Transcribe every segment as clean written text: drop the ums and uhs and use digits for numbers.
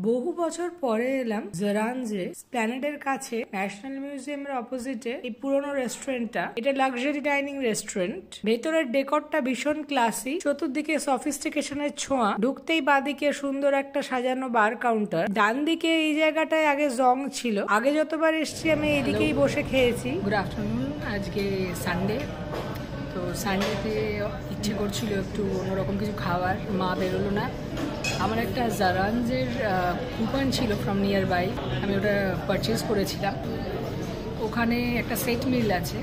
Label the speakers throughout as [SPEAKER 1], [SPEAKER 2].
[SPEAKER 1] বহু বছর পরে এলাম জারাঞ্জে স্প্ল্যানেডের কাছে ন্যাশনাল মিউজিয়ামের অপোজিটে এই পুরনো রেস্টুরেন্টটা। এটা লাক্সারি ডাইনিং রেস্টুরেন্ট। ভেতরের ডেকরটা ভীষণ ক্লাসি, চতুর্দিকে সফিস্টিকেশনের ছোঁয়া। ঢুকতেই বাদিকে সুন্দর একটা সাজানো বার কাউন্টার। ডান দিকে এই জায়গাটায় আগে জং ছিল। আগে যতবার এসছি আমি এদিকেই বসে খেয়েছি।
[SPEAKER 2] Good afternoon. আজকে সানডে, তো সানডেতে ইচ্ছে করছিল একটু অন্যরকম কিছু খাবার। মা বেরোলো না। আমার একটা জারাঞ্জের কুপন ছিল ফ্রম নিয়ার বাই, আমি ওটা পারচেস করেছিলাম। ওখানে একটা সেট মিল আছে,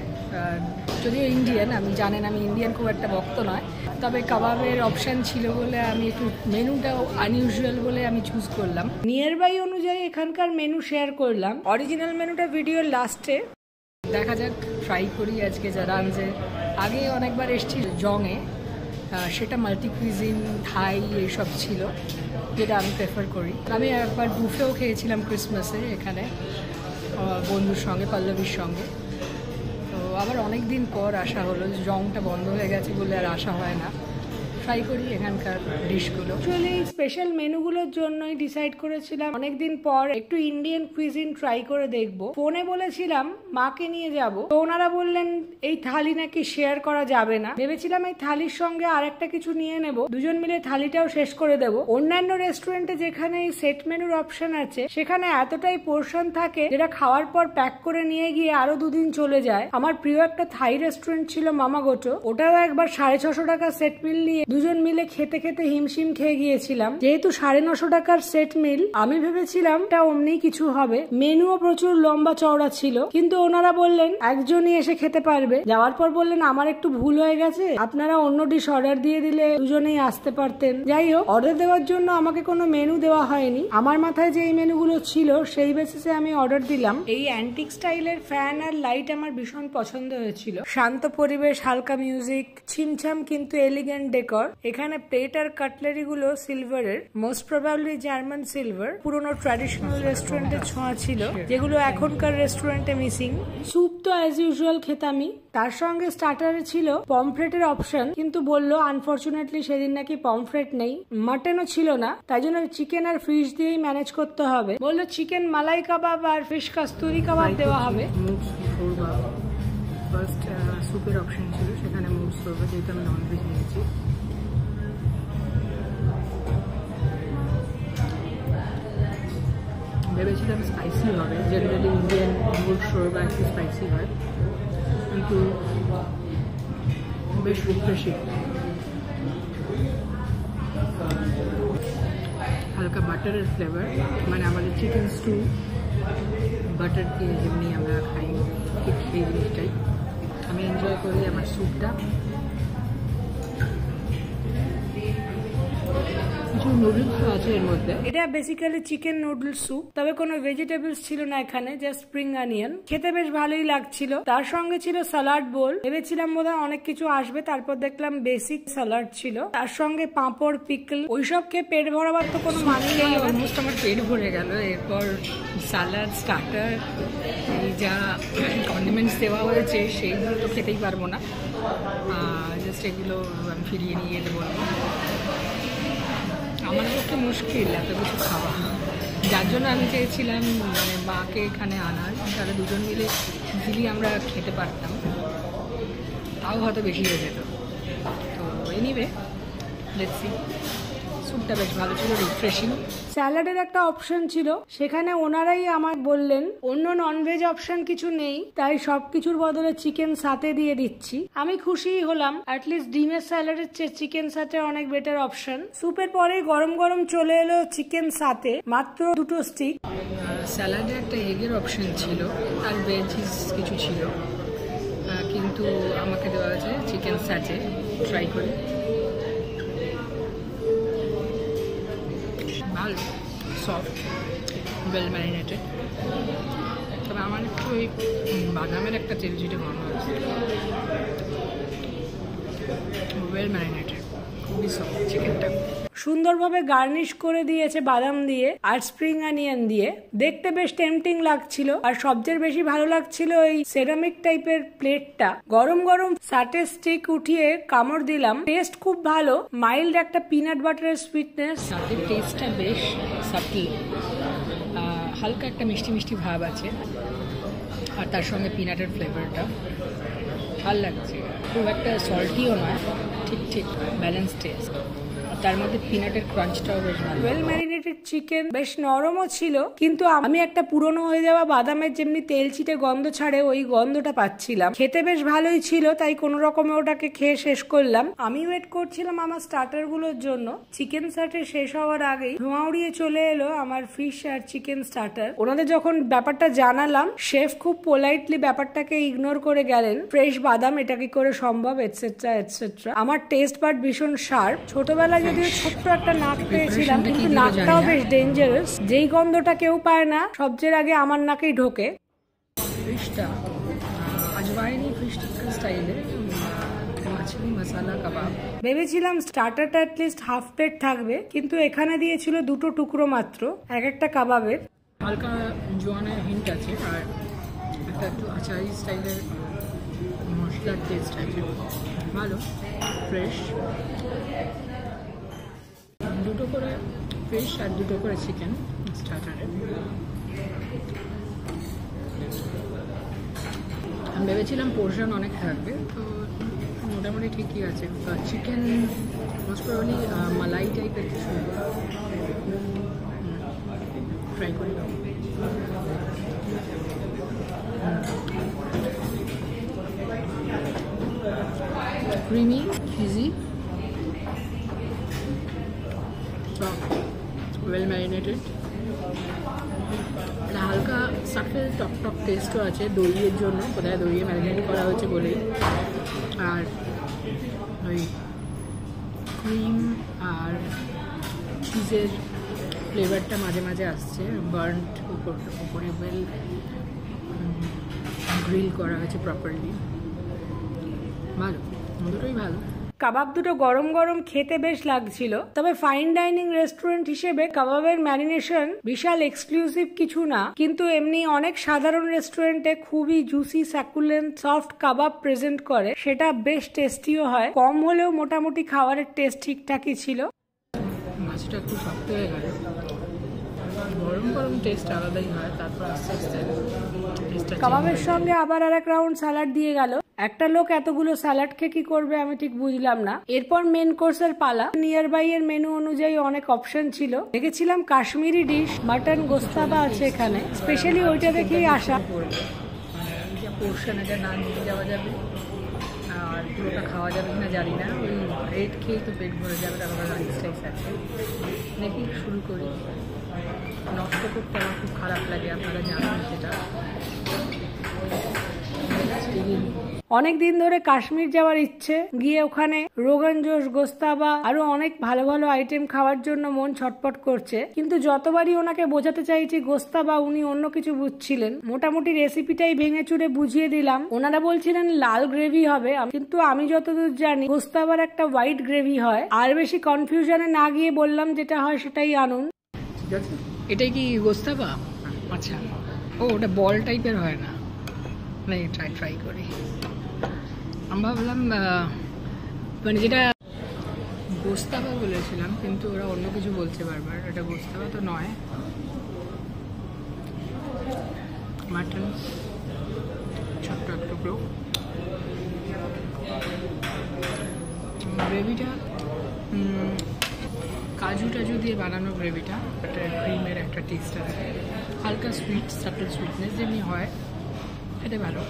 [SPEAKER 2] যদিও ইন্ডিয়ান, আমি জানেন আমি ইন্ডিয়ান খুব একটা ভক্ত নয়, তবে কাবাবের অপশান ছিল বলে আমি একটু মেনুটাও আনইউজুয়াল বলে আমি চুজ করলাম।
[SPEAKER 1] নিয়ার বাই অনুযায়ী এখানকার মেনু শেয়ার করলাম। অরিজিনাল মেনুটা ভিডিওর লাস্টে।
[SPEAKER 2] দেখা যাক, ট্রাই করি আজকে জারাঞ্জে। আগে অনেকবার এসেছি জংয়ে, সেটা মাল্টি কুইজিন থাই এইসব ছিল, যেটা আমি প্রেফার করি। আমি একবার বুফেও খেয়েছিলাম ক্রিসমাসে এখানে বন্ধুর সঙ্গে, পল্লবীর সঙ্গে। তো আবার অনেক দিন পর আসা হলো, জংটা বন্ধ হয়ে গেছে বলে আর আসা হয় না। ট্রাই করি এখানকার ডিশগুলো।
[SPEAKER 1] অ্যাকচুয়ালি স্পেশাল মেনুগুলোর জন্যই ডিসাইড করেছিলাম অনেকদিন পর একটু ইন্ডিয়ান কুইজিন ট্রাই করে দেখবো। ফোনে বলেছিলাম মাকে নিয়ে যাব, তো ওনারা বললেন এই থালি নাকি শেয়ার করা যাবে না। ভেবেছিলাম এই থালির সঙ্গে আর একটা কিছু নিয়ে নেব, দুজন মিলে থালিটাও শেষ করে দেব। অন্যান্য রেস্টুরেন্টে যেখানে এই সেট মেনুর অপশন আছে, সেখানে এতটাই পোর্শন থাকে যেটা খাওয়ার পর প্যাক করে নিয়ে গিয়ে আরো দুদিন চলে যায়। আমার প্রিয় একটা থাই রেস্টুরেন্ট ছিল মামাগোটো, ওটাও একবার 650 টাকা সেট মিল নিয়ে দুজন মিলে খেতে খেতে হিমশিম খেয়ে গিয়েছিলাম। যেহেতু 950 টাকার সেট মিল, আমি ভেবেছিলাম এটা অমনি কিছু হবে। মেনুও প্রচুর লম্বা চওড়া ছিল, কিন্তু ওনারা বললেন একজনই এসে খেতে পারবে। যাওয়ার পর বললেন আমার একটু ভুল হয়ে গেছে, আপনারা অন্য ডিশ অর্ডার দিয়ে দিলে দুজনেই আসতে পারতেন। যাই হোক, অর্ডার দেওয়ার জন্য আমাকে কোনো মেনু দেওয়া হয়নি। আমার মাথায় যে এই মেনুগুলো ছিল সেই বেসিসে আমি অর্ডার দিলাম। এই অ্যান্টিক স্টাইলের ফ্যান আর লাইট আমার ভীষণ পছন্দ হয়েছিল। শান্ত পরিবেশ, হালকা মিউজিক, ছিমছাম কিন্তু এলিগেন্ট ডেকর। এখানে প্লেট আর কাটলারি গুলো সিলভারের, মোস্ট প্রবাবলি জার্মান সিলভার। পুরোনো ট্র্যাডিশনাল রেস্টুরেন্টের ছোঁয়া ছিল, যেগুলো এখনকার রেস্টুরেন্টে মিসিং। স্যুপ তো অ্যাজ ইউজুয়াল খেতামই, তার সঙ্গে স্টার্টারে ছিল পমফ্রেটের অপশন, কিন্তু বললো আনফরচুনেটলি সেদিন নাকি পমফ্রেট নেই। মাটনও ছিল না, তাই জন্য চিকেন আর ফিশ দিয়েই ম্যানেজ করতে হবে। বললো চিকেন মালাই কাবাব আর ফিশ কাস্তুরি কাবাব দেওয়া হবে।
[SPEAKER 2] ফার্স্ট স্যুপের অপশন ছিল, সেখানে মুভ করবো, যেহেতু আমি ননভেজ নিয়েছি। ভেবেছিলাম স্পাইসি হবে, জেনারেলি ইন্ডিয়ান মুড শোরবা একটু স্পাইসি হয়, কিন্তু বেশ রিফ্রেশিং। হালকা বাটারের ফ্লেভার, মানে আমাদের চিকেন স্টু বাটার দিয়ে যেমনি আমরা খাই, ঠিক সেই জিনিসটাই আমি এনজয় করি। আমার স্যুপটা কিছু নুডলস আছে এর মধ্যে।
[SPEAKER 1] এটা বেসিক্যালি চিকেন নুডলস স্যুপ, তবে কোনো ভেজিটেবলস ছিল না এখানে, জাস্ট স্প্রিং অনিয়ন। খেতে বেশ ভালোই লাগছিল। তার সঙ্গে ছিল সালাড বোল। ভেবেছিলাম বোধহয় অনেক কিছু আসবে, তারপর দেখলাম বেসিক সালাড ছিল, তার সঙ্গে পাঁপড়, পিকল। ওইসব খেয়ে পেট ভরাবার তো কোনো মানেই নেই।
[SPEAKER 2] অলমোস্ট আমার পেট ভরে গেল। এরপর সালাড, স্টার্টার, এই যা কন্ডিমেন্টস দেওয়া হয়েছে সেইগুলো তো খেতেই পারবো না, জাস্ট এগুলো আমি ফিরিয়ে নিয়ে যেতে বলবো। আমার পক্ষে মুশকিল এত কিছু খাওয়া, যার জন্য আমি চেয়েছিলাম মানে মাকে এখানে আনার, তাহলে দুজন মিলে ইজিলি আমরা খেতে পারতাম, তাও হয়তো বেশি হয়ে যেত। তো এনিওয়ে, লেটস সি। স্যুপটা বেশ ভালো ছিল, রিফ্রেশিং।
[SPEAKER 1] স্যালাডের একটা অপশন ছিল, সেখানে ওনারাই আমায় বললেন অন্য ননভেজ অপশন কিছু নেই, তাই সবকিছুর বদলে চিকেন সাথে দিয়ে দিচ্ছি। আমি খুশিই হলাম, অ্যাটলিস্ট ডিমের স্যালাডের চেয়ে চিকেন সাথে অনেক বেটার অপশন। স্যুপের পরে গরম গরম চলে এলো চিকেন সাথে, মাত্র 2টো স্টিক।
[SPEAKER 2] স্যালাডে একটা এগের অপশন ছিল আর ভেজিস কিছু ছিল, কিন্তু আমাকে দেওয়া হয়েছে চিকেন সাথে। ট্রাই করি, ভালো, সফট, ওয়েল ম্যারিনেটেড। তবে আমার একটু ওই বাদামের একটা তেলচিটে ভালো হয়েছে। ওয়েল ম্যারিনেটেড, খুবই সফট চিকেনটা।
[SPEAKER 1] সুন্দরভাবে গার্নিশ করে দিয়েছে বাদাম দিয়ে আর স্প্রিং অনিয়ন দিয়ে। দেখতে বেশ টেম্পটিং লাগছিল। আর সবচেয়ে বেশি ভালো লাগছিল এই সেরামিক টাইপের প্লেটটা। গরম গরম সাটে স্টিক উঠিয়ে কামড় দিলাম। টেস্ট খুব ভালো, মাইল্ড একটা পিনাট বাটারের সুইটনেস।
[SPEAKER 2] সাথে টেস্টটা বেশ সাটল, হালকা একটা মিষ্টি মিষ্টি ভাব আছে, আর তার সঙ্গে পিনাটের ফ্লেভারটা ভাল লাগছে। খুব একটা সল্টিও নয়, ঠিক ঠিক ব্যালেন্স টেস্ট। তার মধ্যে পিনাটের ক্রাঞ্চটাও বেশ ভালো।
[SPEAKER 1] ওয়েল ম্যারিনেটেড চিকেন, বেশ নরমও ছিল, কিন্তু আমি একটা পুরনো হয়ে যাওয়া বাদামের যেমনি তেল চিটে গন্ধ ছাড়ে ওই গন্ধটা পাচ্ছিলাম। খেতে বেশ ভালোই ছিল, তাই কোনো রকমে ওটাকে খেয়ে শেষ করলাম। আমি ওয়েট করছিলাম আমার স্টার্টার গুলোর জন্য। চিকেন স্টার্টার শেষ হওয়ার আগেই ধোঁয়া উড়িয়ে চলে এলো আমার ফিশ আর চিকেন স্টার্টার। ওনাদের যখন ব্যাপারটা জানালাম, শেফ খুব পোলাইটলি ব্যাপারটাকে ইগনোর করে গেলেন। ফ্রেশ বাদাম, এটা কি করে সম্ভব, এটসেট্রা এটসেট্রা। আমার টেস্ট বাট ভীষণ শার্প। ছোটবেলায় যদিও ছোট্ট একটা নাক পেয়েছিলাম, কিন্তু নাকটাও বেশ ডেঞ্জারাস। যেই গন্ধটা কেউ পায় না, সবচেয়ে আগে আমার নাকেই ঢোকে।
[SPEAKER 2] ফিশটা আজওয়াইনি ফিশ টিক্কা স্টাইলে মাছলি মশলা কাবাব।
[SPEAKER 1] ভেবেছিলাম স্টার্টারটা অ্যাটলিস্ট হাফ প্লেট থাকবে, কিন্তু এখানে দিয়েছিল 2টো টুকরো মাত্র এক একটা কাবাবের।
[SPEAKER 2] হালকা জোয়ানের হিন্ট আছে, আর একটা একটু আচারি স্টাইলের মশলার টেস্ট আছে। ভালো, ফ্রেশ। 2টো করে ফিশ আর 2টো করে চিকেন স্টার্টারে। আমি ভেবেছিলাম পোর্শন অনেক থাকবে, তো মোটামুটি ঠিকই আছে। চিকেন মোস্ট প্রবাবলি মালাই টাইপের কিছু ট্রাই করে দাও। Creamy, cheesy, well marinated. হালকা সাফেল টক টক টেস্টও আছে দইয়ের জন্য, কোথায় দইয়ে ম্যারিনেট করা হয়েছে বলেই। আর ওই ক্রিম আর চিজের ফ্লেভারটা মাঝে মাঝে আসছে। বার্ন্ট উপরে ওয়েল গ্রিল করা হয়েছে প্রপারলি। ভালো, দুটোই ভালো।
[SPEAKER 1] কাবাব দুটো গরম গরম খেতে বেশ লাগছিল। তবে ফাইন ডাইনিং রেস্টুরেন্ট হিসেবে কাবাবের ম্যারিনেশন বিশাল এক্সক্লুসিভ কিছু না, কিন্তু এমনি অনেক সাধারণ রেস্টুরেন্টে খুবই জুসি স্যাকুলেন্ট সফট কাবাব প্রেজেন্ট করে, সেটা বেশ টেস্টিও হয়। কম হলেও মোটামুটি খাবারের টেস্ট ঠিকঠাকই ছিল।
[SPEAKER 2] মাছটা একটু শক্ত হয়ে গেল। গরম গরম টেস্ট আলাদাই হয়, তারপর আস্তে আস্তে টেস্টটা।
[SPEAKER 1] কাবাবের সঙ্গে আবার আর এক রাউন্ড স্যালাড দিয়ে গেল। একটা লোক এতগুলো স্যালাড খেয়ে কি করবে আমি ঠিক বুঝলাম না। এরপর মেন কোর্সের পালা। নিয়ার বাই এর মেনু অনুযায়ী অনেক অপশন ছিল। দেখেছিলাম কাশ্মীরি ডিশ, মাটন গোস্তাবা আছে এখানে, স্পেশালি ওইটা দেখেই আসা।
[SPEAKER 2] পোর্শন এটা না নিয়ে যাওয়া যাবে, আর পুরোটা খাওয়া যাবে কিনা জানি না। ওই রেট খেয়েই তো পেট ভরে যাবে, তারপরে রাইস টাইস আছে। দেখি শুরু করি। নষ্ট করতে আমার খুব খারাপ লাগে, আপনারা জানেন সেটা।
[SPEAKER 1] অনেক দিন ধরে কাশ্মীর যাওয়ার ইচ্ছে, গিয়ে ওখানে রোগান জোশ, গোস্তাবা আরো অনেক ভালো ভালো আইটেম খাওয়ার জন্য মন ছটপট করছে। কিন্তু যতবারই ওনাকে বোঝাতে চাইছি গোস্তাবা, উনি অন্য কিছু বুঝছিলেন। মোটামুটি রেসিপিটাই ভেঙে চুরে বুঝিয়ে দিলাম। ওনারা বলছিলেন লাল গ্রেভি হবে, কিন্তু আমি যতদূর জানি গোস্তাবার একটা হোয়াইট গ্রেভি হয়। আর বেশি কনফিউশনে না গিয়ে বললাম যেটা হয় সেটাই আনুন।
[SPEAKER 2] ঠিক আছে, এটাই কি গোস্তাবা? আচ্ছা, ও ওটা বল টাইপের হয় না? না, ট্রাই করি। আমি ভাবলাম মানে যেটা গোস্তাবা বলেছিলাম, কিন্তু ওরা অন্য কিছু বলছে বারবার। এটা গোস্তাবা তো নয়, মাটন ছোট্ট এক টুকরো। গ্রেভিটা কাজু টাজু দিয়ে বানানো গ্রেভিটা, একটা ক্রিমের একটা টেস্ট আছে, হালকা সুইট, সাটল সুইটনেস যেমনি হয়, এটা ভালো।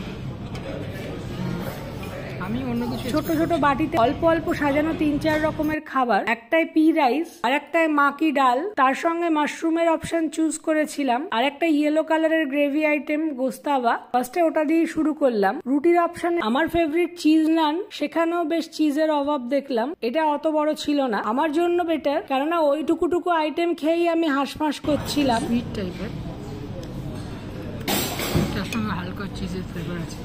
[SPEAKER 2] আমি অন্য কিছু
[SPEAKER 1] ছোট ছোট বাটিতে অল্প অল্প সাজানো 3-4 রকমের খাবার। একটাই পি রাইস, আর একটাই মাকি ডাল, তার সঙ্গে মাশরুমের অপশন চুজ করেছিলাম, আর একটা ইয়েলো কালারের গ্রেভি আইটেম গোস্তাবা। ফার্স্টে ওটা দিয়ে শুরু করলাম। রুটির অপশনে আমার ফেভারিট চিজ নান, সেখানেও বেশ চিজের অভাব দেখলাম। এটা অত বড় ছিল না, আমার জন্য বেটার, কেননা ওইটুকুটুকু আইটেম খেয়েই আমি হাঁসফাঁস করছিলাম।
[SPEAKER 2] সুইট টাইপের, তার সঙ্গে হালকা চিজের ফ্লেভার আছে।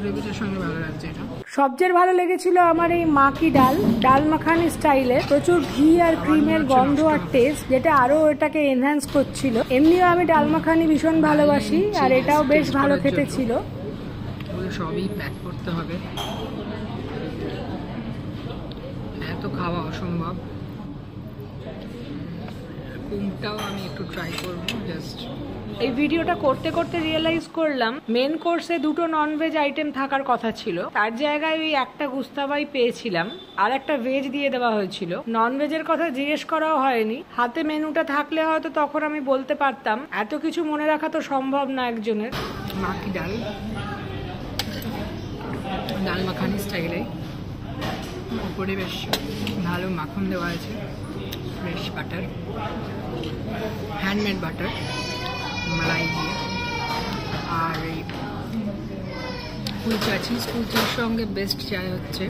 [SPEAKER 2] গ্রেভিটার সঙ্গে ভালো লাগছে এটা।
[SPEAKER 1] সবচেয়ে ভালো লেগেছিল আমার এই মা কি ডাল মাখানি স্টাইলে, প্রচুর ঘি আর ক্রিমের গন্ধ আর টেস্ট, যেটা আরো এটাকে এনহ্যান্স করছিল। এমনিও আমি ডাল মাখানি ভীষণ ভালোবাসি, আর এটাও বেশ ভালো খেতে ছিল।
[SPEAKER 2] সবই প্যাক করতে হবে, এত খাওয়া অসম্ভব। কুমটাও আমি একটু ট্রাই করবো জাস্ট।
[SPEAKER 1] এই ভিডিওটা করতে করতে রিয়েলাইজ করলাম মেন কোর্সে 2টো ননভেজ আইটেম থাকার কথা ছিল, তার জায়গায় ওই একটা গুস্তাবাই পেয়েছিলাম, আর একটা ভেজ দিয়ে দেওয়া হয়েছিল। ননভেজের কথা জিজ্ঞেস করাও হয়নি, হাতে মেনুটা থাকলে হয়তো তখন আমি বলতে পারতাম। এত কিছু মনে রাখা তো সম্ভব না একজনের।
[SPEAKER 2] মাকি ডাল মাখানি স্টাইলে, উপরে বেশ ভালো মাখন দেওয়া আছে, ফ্রেশ বাটার, হ্যান্ডমেড বাটার, মালাই দিয়ে। আর এই কুলচা, চিজ কুলচার সঙ্গে বেস্ট চাই হচ্ছে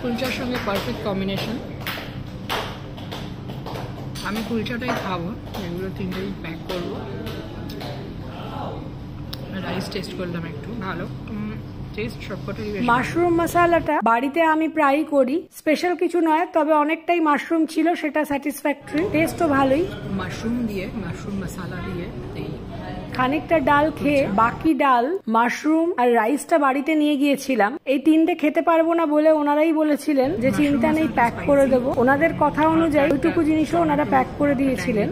[SPEAKER 2] কুলচার সঙ্গে পারফেক্ট কম্বিনেশন। আমি কুলচাটাই খাবো, এগুলো তিনটেই প্যাক করবো। রাইস টেস্ট করলাম একটু, ভালো টেস্ট সবকটাই।
[SPEAKER 1] মাশরুম মশলাটা বাড়িতে আমি প্রায়ই করি, স্পেশাল কিছু নয়, তবে অনেকটাই মাশরুম ছিল, সেটা স্যাটিসফ্যাক্টরি, টেস্টও ভালোই।
[SPEAKER 2] মাশরুম মশলা দিয়ে
[SPEAKER 1] খানিকটা ডাল খেয়ে বাকি ডাল, মাশরুম আর রাইসটা বাড়িতে নিয়ে গিয়েছিলাম। এই তিনটে খেতে পারবো না বলে ওনারাই বলেছিলেন যে চিন্তা নেই, প্যাক করে দেবো। ওনাদের কথা অনুযায়ী ওইটুকু জিনিসও ওনারা প্যাক করে দিয়েছিলেন।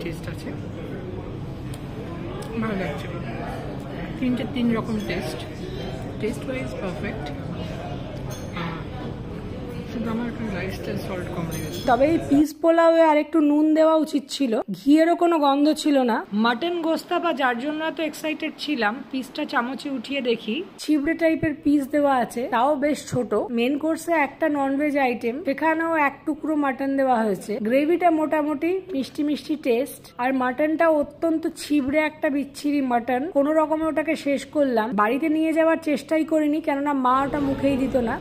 [SPEAKER 2] ভালো লাগছে, তিন রকম টেস্ট ওয়াইজ পারফেক্ট।
[SPEAKER 1] তবে এই পিস পোলাওয়ে আর একটু নুন দেওয়া উচিত ছিল, ঘিয়েরও কোনো গন্ধ ছিল না। মাটন গোস্তাপা, যার জন্য এত এক্সাইটেড ছিলাম, পিসটা চামচে উঠিয়ে দেখি ছিবড়ে টাইপের পিস দেওয়া আছে, তাও বেশ ছোট। মেন কোর্সে একটা ননভেজ আইটেম, সেখানেও এক টুকরো মাটন দেওয়া হয়েছে। গ্রেভিটা মোটামুটি মিষ্টি মিষ্টি টেস্ট, আর মাটনটা অত্যন্ত ছিবড়ে একটা বিচ্ছিরি মাটন। কোনো রকমে ওটাকে শেষ করলাম, বাড়িতে নিয়ে যাওয়ার চেষ্টাই করিনি, কেননা মা ওটা মুখেই দিত না।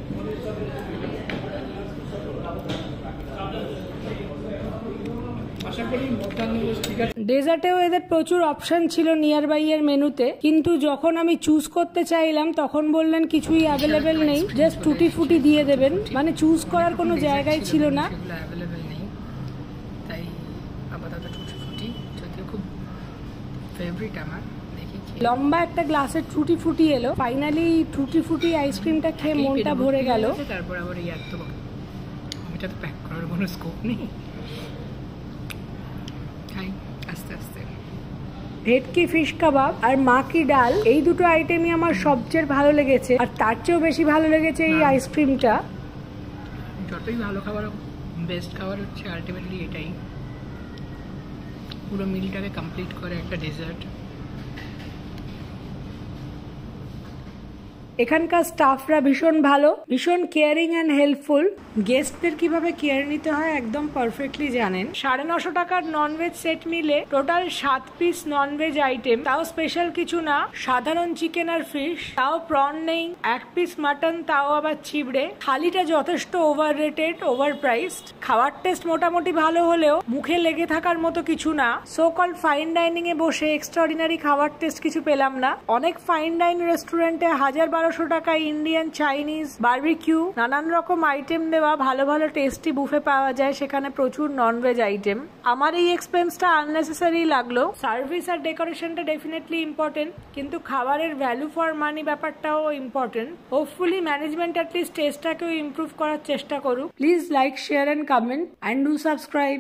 [SPEAKER 1] ডেজার্টেও এদের প্রচুর অপশন ছিল নিয়ার বাই এর মেনুতে, কিন্তু যখন আমি চুজ করতে চাইলাম তখন বললেন কিছুই অ্যাভেলেবেল নেই, জাস্ট টুটি ফুটি দিয়ে দেবেন, মানে চুজ করার কোনো জায়গায় ছিল না।
[SPEAKER 2] তাই আপাতত টুটি ফুটি, যদিও খুব ফেভারিট আমার।
[SPEAKER 1] লম্বা একটা গ্লাসের টুটি ফুটি এলো, ফাইনালি টুটি ফুটি আইসক্রিমটা খেয়ে মনটা ভরে গেল।
[SPEAKER 2] তারপর আবার এটা তো প্যাক করার কোনো স্কোপ নেই, আস্তে আস্তে।
[SPEAKER 1] ভেটকি ফিশ কাবাব আর মা কি ডাল, এই দুটো আইটেমই আমার সবচেয়ে ভালো লেগেছে, আর তার চেয়েও বেশি ভালো লেগেছে এই আইসক্রিমটা।
[SPEAKER 2] যতই ভালো খাবার, বেস্ট খাবার হচ্ছে আলটিমেটলি এটাই, পুরো মিলটাকে কমপ্লিট করে একটা ডেজার্ট।
[SPEAKER 1] এখানকার স্টাফরা ভীষণ ভালো, ভীষণ কেয়ারিং অ্যান্ড হেল্পফুল। গেস্টদের কিভাবে কেয়ার নিতে হয় একদম পারফেক্টলি জানেন। 950 টাকার ননভেজ সেট মিলে টোটাল 7 পিস ননভেজ আইটেম, তাও স্পেশাল কিছু না, সাধারণ চিকেন আর ফিশ, তাও প্রন নেই, 1 পিস মাটন, তাও আবার ছিবড়ে। থালিটা যথেষ্ট ওভার রেটেড, ওভার প্রাইসড। খাওয়ার টেস্ট মোটামুটি ভালো হলেও মুখে লেগে থাকার মতো কিছু না। সো কল ফাইন ডাইনিং এ বসে এক্সট্রাঅর্ডিনারি খাওয়ার টেস্ট কিছু পেলাম না। অনেক ফাইন ডাইন রেস্টুরেন্টে 1000-1200 টাকায় ইন্ডিয়ান, চাইনিজ, বারবিকিউ, নানান রকম আইটেম দেওয়া ভালো ভালো টেস্টি বুফে পাওয়া যায়, সেখানে প্রচুর ননভেজ আইটেম। আমার এই এক্সপেন্সটা আননেসেসারি লাগলো। সার্ভিস আর ডেকোরেশনটা ডেফিনেটলি ইম্পর্টেন্ট, কিন্তু খাবারের ভ্যালু ফর মানি ব্যাপারটাও ইম্পর্টেন্ট। হোপফুলি ম্যানেজমেন্ট অ্যাটলিস্ট টেস্টটাকেও ইমপ্রুভ করার চেষ্টা করুক। Please like, share and comment and do subscribe.